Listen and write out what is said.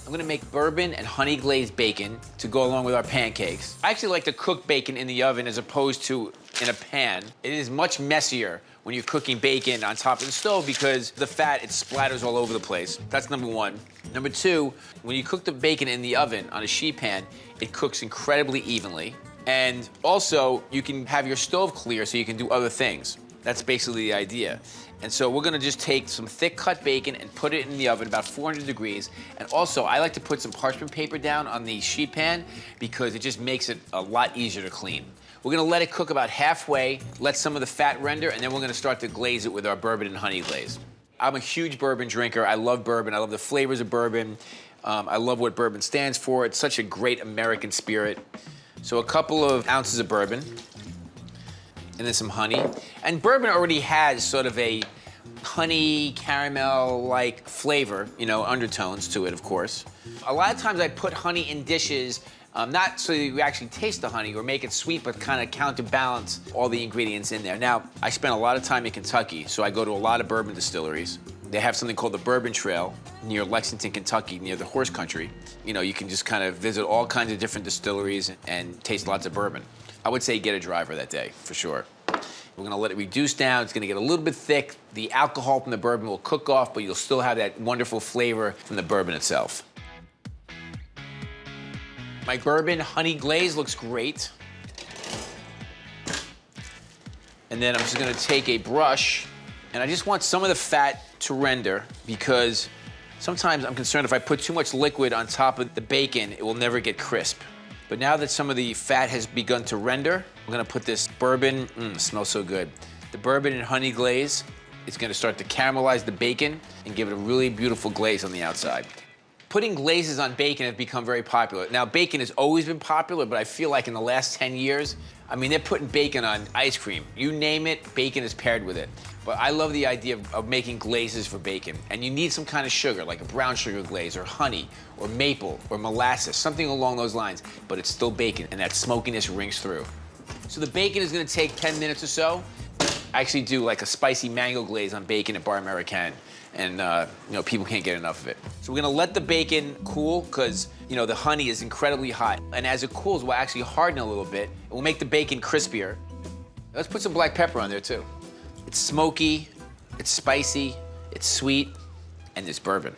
I'm gonna make bourbon and honey glazed bacon to go along with our pancakes. I actually like to cook bacon in the oven as opposed to in a pan. It is much messier when you're cooking bacon on top of the stove because the fat, it splatters all over the place. That's number one. Number two, when you cook the bacon in the oven on a sheet pan, it cooks incredibly evenly. And also, you can have your stove clear so you can do other things. That's basically the idea. And so we're gonna just take some thick cut bacon and put it in the oven about 400 degrees. And also, I like to put some parchment paper down on the sheet pan because it just makes it a lot easier to clean. We're gonna let it cook about halfway, let some of the fat render, and then we're gonna start to glaze it with our bourbon and honey glaze. I'm a huge bourbon drinker. I love bourbon. I love the flavors of bourbon. I love what bourbon stands for. It's such a great American spirit. So a couple of ounces of bourbon, and then some honey. And bourbon already has sort of a honey, caramel-like flavor, you know, undertones to it, of course. A lot of times I put honey in dishes, not so that you actually taste the honey or make it sweet, but kind of counterbalance all the ingredients in there. Now, I spent a lot of time in Kentucky, so I go to a lot of bourbon distilleries. They have something called the Bourbon Trail near Lexington, Kentucky, near the horse country. You know, you can just kind of visit all kinds of different distilleries and taste lots of bourbon. I would say get a driver that day, for sure. We're gonna let it reduce down. It's gonna get a little bit thick. The alcohol from the bourbon will cook off, but you'll still have that wonderful flavor from the bourbon itself. My bourbon honey glaze looks great. And then I'm just gonna take a brush, and I just want some of the fat to render because sometimes I'm concerned if I put too much liquid on top of the bacon, it will never get crisp. But now that some of the fat has begun to render, I'm gonna put this bourbon, it smells so good. The bourbon and honey glaze, it's gonna start to caramelize the bacon and give it a really beautiful glaze on the outside. Putting glazes on bacon have become very popular. Now, bacon has always been popular, but I feel like in the last 10 years, I mean, they're putting bacon on ice cream. You name it, bacon is paired with it. But I love the idea of making glazes for bacon. And you need some kind of sugar, like a brown sugar glaze, or honey, or maple, or molasses, something along those lines. But it's still bacon, and that smokiness rings through. So the bacon is gonna take 10 minutes or so. I actually do like a spicy mango glaze on bacon at Bar American. And you know, people can't get enough of it. So we're gonna let the bacon cool, because you know, the honey is incredibly hot. And as it cools, we'll actually harden a little bit. It will make the bacon crispier. Let's put some black pepper on there too. It's smoky, it's spicy, it's sweet, and it's bourbon.